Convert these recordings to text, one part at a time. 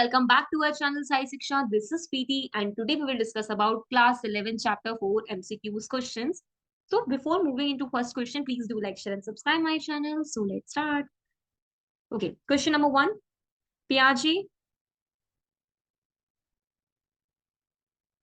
welcome back to our channel Sai Shiksha. This is Preeti and today we will discuss about class 11 chapter 4 MCQs questions. So before moving into first question, please do like, share and subscribe my channel. So let's start. Okay, question number 1. Piaget.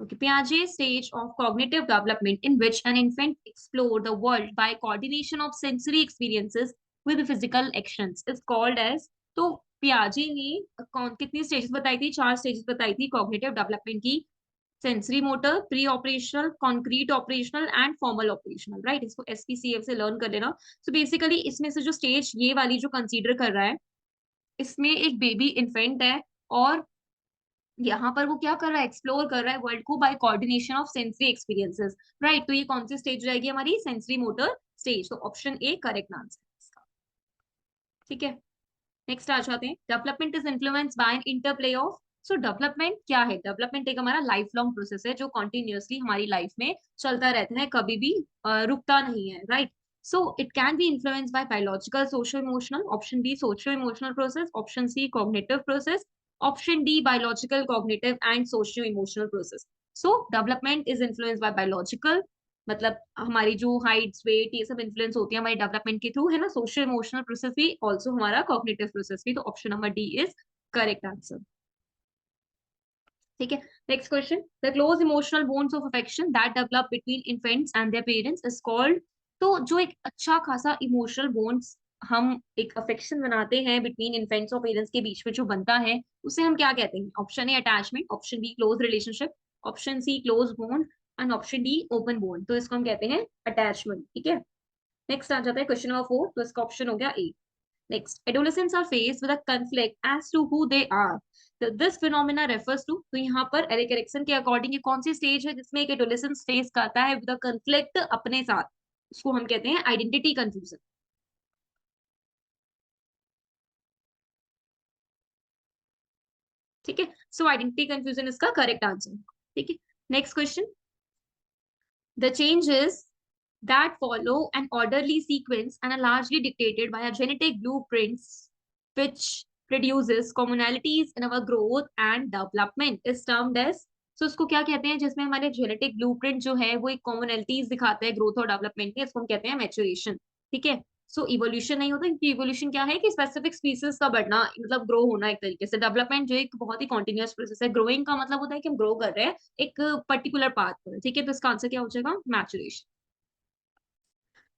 Okay, Piaget's stage of cognitive development in which an infant explores the world by coordination of sensory experiences with physical actions is called as. तो पियाजे ने कितनी stages बताई थी? 4 stages बताई थी cognitive development की। Sensory motor, pre operational, concrete operational and formal operational, right. इसको एसपीसीएफ से लर्न कर लेना। सो बेसिकली इसमें से जो स्टेज ये वाली जो कंसीडर कर रहा है, इसमें एक बेबी इन्फेंट है और यहाँ पर वो क्या कर रहा है? एक्सप्लोर कर रहा है वर्ल्ड को by coordination of sensory experiences, right. तो ये कौन सी स्टेज रहेगी हमारी? Sensory motor stage. तो ऑप्शन ए करेक्ट आंसर है इसका। ठीक है, नेक्स्ट आ जाते हैं। Development is influence by an interplay of. So development क्या है? डेवलपमेंट एक हमारा लाइफ लॉन्ग प्रोसेस है जो कॉन्टिन्यूअसली हमारी लाइफ में चलता रहता है, कभी भी रुकता नहीं है, right. So it can be influence by biological, social, emotional. Option B social emotional process, option C cognitive process, option D biological, cognitive and socio emotional process. So development is influence by biological, मतलब हमारी जो Heights, wait, ये सब influence होती है हमारी development के through, है ना। सोशल इमोशनल प्रोसेस भी, ऑल्सो हमारा कॉग्निटिव प्रोसेस भी। तो option number D is correct answer. ठीक है, next question. The close emotional bonds of affection that develop between infants and their parents is called. तो जो एक अच्छा खासा इमोशनल बॉन्ड्स हम एक अफेक्शन बनाते हैं बिटवीन इन्फेंट्स और पेरेंट्स के बीच में जो बनता है, उसे हम क्या कहते हैं? Option A attachment, option B close relationship, option C close bond and option D open bond. तो इसको हम कहते हैं अटैचमेंट। ठीक है, नेक्स्ट आ जाता है क्वेश्चन नंबर 4। तो इसका ऑप्शन हो गया ए। Next, adolescents are faced with a conflict as to who they are. So this phenomena refers to, तो यहाँ पर एरिक एरिक्सन के अकॉर्डिंग ये कौन सी स्टेज है जिसमें एक एडोलेसेंस फेस करता है विद अ कन्फ्लिक्ट अपने साथ? उसको हम कहते हैं आइडेंटिटी कंफ्यूजन। ठीक है, सो आइडेंटिटी कंफ्यूजन इसका करेक्ट आंसर। ठीक है, next question. The changes that follow an orderly sequence and are largely dictated by a genetic blueprints which produces commonalities in our growth and development is termed as। so इसको क्या कहते हैं? जिसमें हमारे genetic blueprint जो है वो एक कॉमनलिटीज दिखाता है ग्रोथ और डेवलपमेंट में, इसको हम कहते हैं मैच्योरेशन। ठीक है, सो इवोल्यूशन नहीं होता, क्योंकि इवोल्यूशन क्या है कि स्पेसिफिक स्पीसीज का बढ़ना, मतलब ग्रो होना एक तरीके से। डेवलपमेंट जो एक बहुत ही कॉन्टिन्यूअस प्रोसेस है। ग्रोइंग का मतलब होता है कि हम ग्रो कर रहे हैं एक पर्टिकुलर पाथ पर। ठीक है, तो इसका आंसर क्या हो जाएगा? Maturation.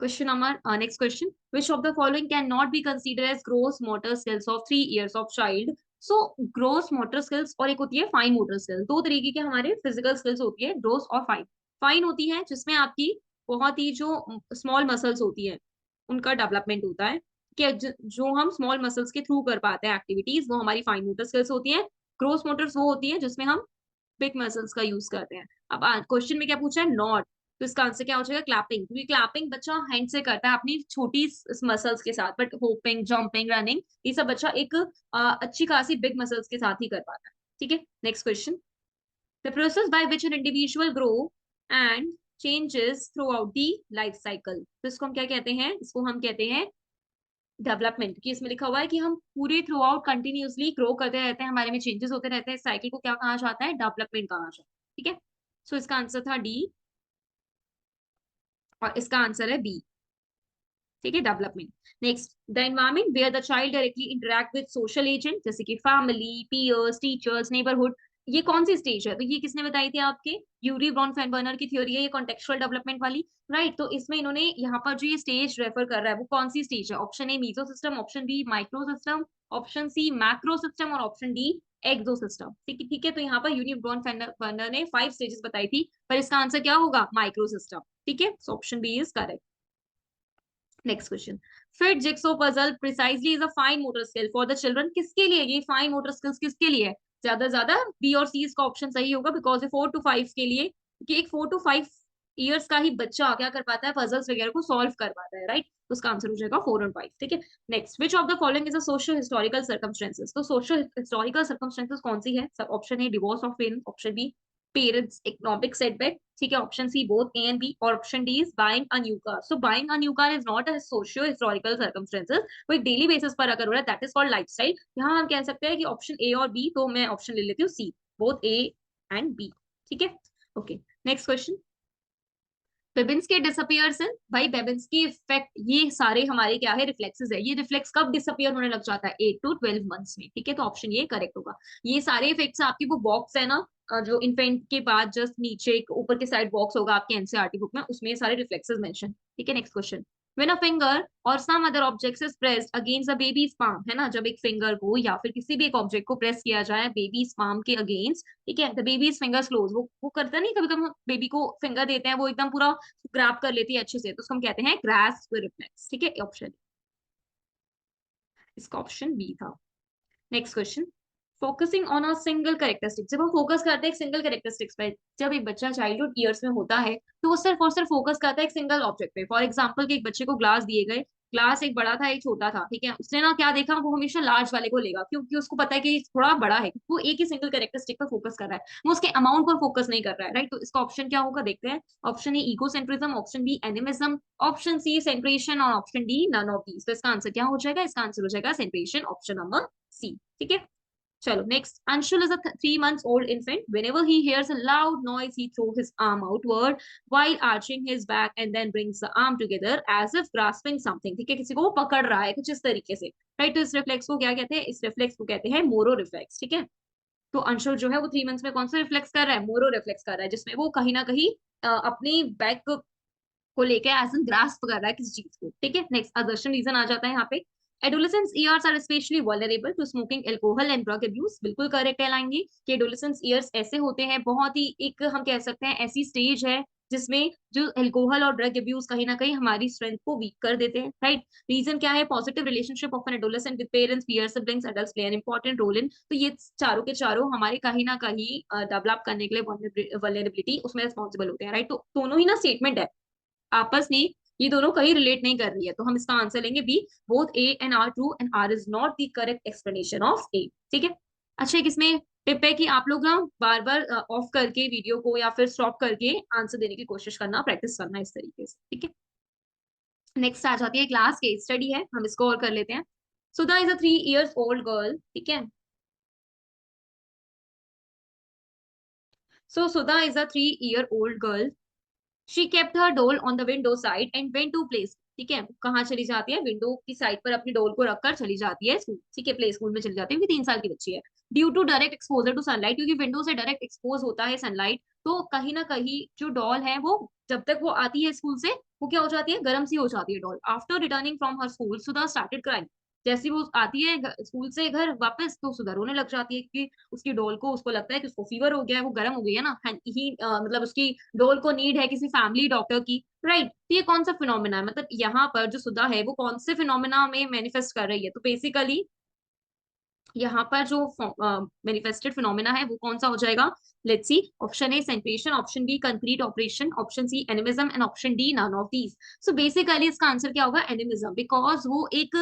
Question number next question. Which of the following cannot be considered as gross motor skills of 3 years of child? So gross motor skills और एक होती है फाइन मोटर स्किल्स। दो तरीके के हमारे फिजिकल स्किल्स होती है, ग्रोस और फाइन। फाइन होती है जिसमें आपकी बहुत ही जो स्मॉल मसल्स होती है उनका डेवलपमेंट होता है, कि जो हम स्मॉल मसल्स के थ्रू कर पाते हैं एक्टिविटीज, वो हमारी फाइन मोटर स्किल्स होती है। ग्रोस मोटर्स वो होती है जिसमें हम बिग मसल्स का यूज करते हैं। अब क्वेश्चन में क्या पूछा है? नॉट। तो इसका आंसर क्या हो जाएगा? क्लैपिंग, क्योंकि क्लैपिंग बच्चा हैंड से करता है अपनी छोटी मसल्स के साथ, बट होपिंग, जंपिंग, रनिंग, ये सब बच्चा एक अच्छी खासी बिग मसल्स के साथ ही कर पाता है। ठीक है, next question. The process by which an individual grow and changes through out the life cycle. तो इसको हम क्या कहते हैं? इसको हम कहते हैं डेवलपमेंट। की इसमें लिखा हुआ है कि हम पूरे थ्रू आउट कंटिन्यूसली ग्रो करते रहते हैं, हमारे में चेंजेस होते रहते हैं, साइकिल को क्या कहा जाता है? डेवलपमेंट कहा जाता है। ठीक है, सो इसका आंसर था डी और इसका आंसर है बी। ठीक है, development. Next, the environment where the child directly interact with social agent जैसे कि फैमिली, पीयर्स, टीचर्स, नेबरहुड, ये कौन सी स्टेज है? तो ये किसने बताई थी? आपके यूरी ब्रॉन फैनबर्नर की थ्योरी है ये, कॉन्टेक्चुअल डेवलपमेंट वाली, राइट। तो इसमें इन्होंने यहाँ पर जो ये स्टेज रेफर कर रहा है वो कौन सी स्टेज है? Option A meso system, option B micro system, option C macro system और ऑप्शन डी एक्सो सिस्टम। ठीक है, ठीक है, तो यहाँ पर यूनी ब्रॉन फैनबर्नर ने 5 स्टेजेस बताई थी, पर इसका आंसर क्या होगा? Micro system. ठीक है, so option B is correct. Next question. Fit jigsaw puzzle precisely is a fine motor skill for the children. किसके लिए ये फाइन मोटर स्किल्स किसके लिए है? ज्यादा से ज्यादा बी और सी का ऑप्शन सही होगा, बिकॉज ये 4 to 5 के लिए, कि एक 4 to 5 ईयर्स का ही बच्चा क्या कर पाता है? पजल्स वगैरह को सॉल्व कर पाता है, राइट। तो उसका आंसर हो जाएगा 4 और 5। ठीक है, next, which of the following is a social historical circumstances. तो सोशल हिस्टोरिकल सर्कमस्टेंसेस कौन सी है? सब option A divorce of parents, option B parents economic setback, ठीक है, option C both A and B, और option D is buying a new car. So buying a new car is not a socio historical circumstances, वो एक daily basis पर अगर हो रहा है, दैट इज कॉल्ड लाइफस्टाइल. यहाँ हम कह सकते हैं कि ऑप्शन ए और बी, तो मैं ऑप्शन ले लेती हूँ सी, बोथ ए एंड बी. ठीक है, okay. Next question. Babinski disappears इन, भाई बेबिंस्की इफेक्ट, ये सारे हमारे क्या है, रिफ्लेक्सेस है. ये रिफ्लेक्स कब डिसअपियर होने लग जाता है, 8 to 12 मंथ्स में. ठीक है, तो ऑप्शन ये करेक्ट होगा. ये सारे इफेक्ट्स आपकी वो बॉक्स है ना, जो इन्फेंट के बाद जस्ट नीचे एक ऊपर के साइड बॉक्स होगा आपके एनसीईआरटी बुक में, उसमें ये सारे रिफ्लेक्सेस मेंशन. ठीक है, next question. When a finger or some other object is pressed against the baby's palm, है ना, जब एक फिंगर को या फिर किसी भी एक ऑब्जेक्ट को प्रेस किया जाए बेबीज पाम के अगेंस्ट, ठीक है, द बेबीज फिंगर्स क्लोज, वो करता नहीं, कभी कभी बेबी को फिंगर देते हैं, वो एकदम पूरा ग्रैब कर लेती है अच्छे से, तो उसको हम कहते हैं ग्रास्प रिफ्लेक्स. ठीक है, ऑप्शन, इसका ऑप्शन बी था. Next question. Focusing on a single characteristic, जब हम फोकस करते हैं एक सिंगल कैरेक्टरिस्टिक्स पे, जब एक बच्चा चाइल्डहुड ईयर्स में होता है, तो वो सिर्फ और सिर्फ फोकस करता है एक सिंगल ऑब्जेक्ट पे. फॉर एग्जांपल कि एक बच्चे को ग्लास दिए गए, ग्लास एक बड़ा था एक छोटा था, ठीक है, उसने ना क्या देखा, वो हमेशा लार्ज वाले को लेगा, क्योंकि उसको पता है कि थोड़ा बड़ा है, वो एक ही सिंगल कैरेक्टरिस्टिक पर फोकस कर रहा है, वो उसके अमाउंट पर फोकस नहीं कर रहा है, राइट. तो इसका ऑप्शन क्या होगा, देखते हैं. Option A egocentrism, option B animism, option C centration, और option D none of these. तो इसका आंसर क्या हो जाएगा, इसका आंसर हो जाएगा सेंट्रेशन, ऑप्शन नंबर सी. ठीक है, चलो next. Anshul is a 3 months old infant. Whenever he hears a loud noise, he throws his arm outward while arching his back and then brings the arm together as if grasping something. ठीक है, किसी को वो पकड़ रहा है कुछ इस तरीके से, राइट. तो इस रिफ्लेक्स को क्या कहते हैं, इस रिफ्लेक्स को कहते हैं मोरो रिफ्लेक्स. ठीक है, तो अंशुल जो है वो 3 मंथ्स में कौन सा रिफ्लेक्स कर रहा है, मोरो रिफ्लेक्स कर रहा है, जिसमें वो कहीं ना कहीं अपनी बैक को लेके एज एन ग्रास्प कर रहा है किसी चीज को. ठीक है, नेक्स्ट अदर्शन रीजन आ जाता है यहाँ पे. Adolescence years are specially vulnerable to smoking, alcohol and drug abuse. बिल्कुल करेक्ट है लाएंगे कि एडोलेसेंस ईयर्स ऐसे होते हैं, बहुत ही एक हम कह सकते हैं ऐसी स्टेज है जिसमें जो एल्कोहल और ड्रग अब्यूज कहीं ना कहीं हमारी स्ट्रेंथ को वीक कर देते हैं, राइट. रीजन क्या है, positive relationship of an adolescent with parents, peer siblings, adults play an important role in. तो ये चारों के चारों हमारे कहीं ना कहीं डेवलप करने के लिए वल्नरेबिलिटी उसमें रिस्पॉन्सिबल होते हैं, राइट. तो दोनों ही ना स्टेटमेंट है आपस में, ये दोनों कहीं रिलेट नहीं कर रही है, तो हम इसका आंसर लेंगे B, both A and R true and R is not the correct explanation of A. ठीक है, अच्छा, एक इसमें टिप है कि आप लोग ना बार बार ऑफ करके वीडियो को या फिर स्टॉप करके आंसर देने की कोशिश करना, प्रैक्टिस करना इस तरीके से. ठीक है, नेक्स्ट आ जाती है क्लास केस स्टडी है, हम इसको और कर लेते हैं. Sudha is a 3 years old girl. ठीक है, so Sudha is a 3 year old girl. She kept her doll on the window side and went to play. ठीक है, कहाँ चली जाती है, विंडो की साइड पर अपनी डोल को रखकर चली जाती है स्कूल. ठीक है, प्ले स्कूल में चली जाती है, क्योंकि 3 साल की बच्ची है. Due to direct exposure to sunlight, क्योंकि विंडो से डायरेक्ट एक्सपोज होता है सनलाइट, तो कहीं ना कहीं जो डॉल है वो जब तक वो आती है स्कूल से, वो क्या हो जाती है, गर्म सी हो जाती है doll. After returning from her school Sudha started crying. जैसी वो आती है स्कूल से घर वापस, तो सुधा रोने लग जाती है, कि उसकी डॉल को, उसको लगता है कि उसको फीवर हो गया है, वो गर्म हो गई है ना, मतलब उसकी डोल को नीड है किसी फैमिली डॉक्टर की, राइट. तो ये कौन सा फिनोमिना है, मतलब यहाँ पर जो सुधा है वो कौन से फिनोमिना में मैनिफेस्ट कर रही है, तो बेसिकली यहाँ पर जो मैनिफेस्टेड फिनोमिना है वो कौन सा हो जाएगा, let's see. Option A centration, option B concrete operation, option C animism and option D none of these. So basically इसका आंसर क्या होगा, एनिमिज्म, बिकॉज वो एक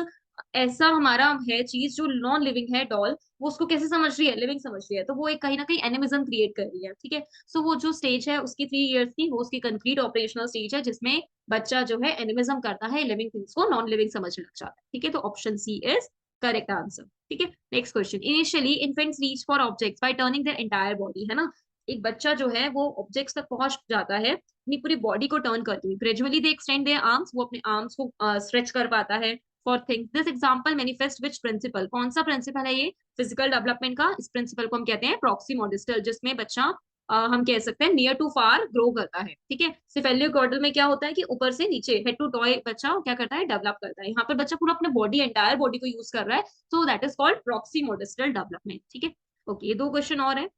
ऐसा हमारा है चीज जो नॉन लिविंग है डॉल, वो उसको कैसे समझ रही है, लिविंग समझ रही है, तो वो एक कहीं ना कहीं एनिमिज्म क्रिएट कर रही है. ठीक है, सो वो जो स्टेज है उसकी 3 years की, वो उसकी कंक्रीट ऑपरेशनल स्टेज है, जिसमें बच्चा जो है एनिमिज्म करता है, लिविंग थिंग्स को नॉन लिविंग समझने लग जाता है. ठीक है, तो option C is correct answer. ठीक है, next question. Initially infants reach for objects by turning their entire body, है ना. एक बच्चा जो है वो ऑब्जेक्ट्स तक पहुंच जाता है अपनी पूरी बॉडी को टर्न करते हुए. Gradually they extend their arms, वो अपने आर्म्स को स्ट्रेच कर पाता है for things. This example manifest which principle, कौन सा प्रिंसिपल है ये, फिजिकल डेवलपमेंट का. इस प्रिंसिपल को हम कहते हैं प्रॉक्सिमोडिस्टल, जिसमें बच्चा हम कह सकते हैं नियर टू फार ग्रो करता है. ठीक है, सिफेलियो कॉर्डल में क्या होता है कि ऊपर से नीचे, हेड टू टॉय बच्चा क्या करता है, डेवलप करता है. यहाँ पर बच्चा पूरा अपने बॉडी, एंटायर बॉडी को यूज कर रहा है, so that is called proximodistal development. ठीक है, ओके, ये 2 क्वेश्चन और है.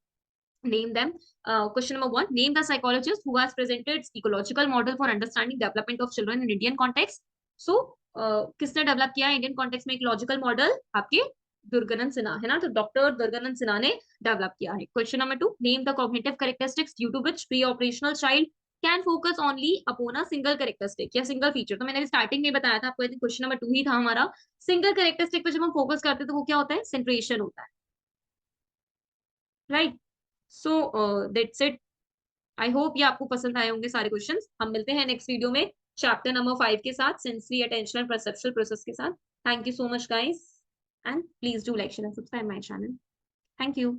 Name them. Question number 1. Name the psychologist who has presented ecological model for understanding development of children in Indian context. So, किसने डेवलप किया इंडियन कॉन्टेक्स्ट में ecological model, आपके दुर्गानंद सिन्हा, है ना. तो डॉक्टर दुर्गानंद सिन्हा ने डेवलप किया है. Question number 2. Name the cognitive characteristics due to which pre operational child can focus only upon a single characteristic या सिंगल फीचर. तो मैंने स्टार्टिंग में बताया था आपको, क्वेश्चन नंबर 2 ही था हमारा. सिंगल कैरेक्टरिस्टिक पे जब हम फोकस करते हैं तो वो क्या होता है, सेंट्रेशन होता है, right. So that's it. I hope ये आपको पसंद आए होंगे सारे क्वेश्चंस। हम मिलते हैं नेक्स्ट वीडियो में चैप्टर नंबर 5 के साथ, sensory attention and perceptual process के साथ। Thank you so much guys, and please do like share and subscribe my channel. Thank you.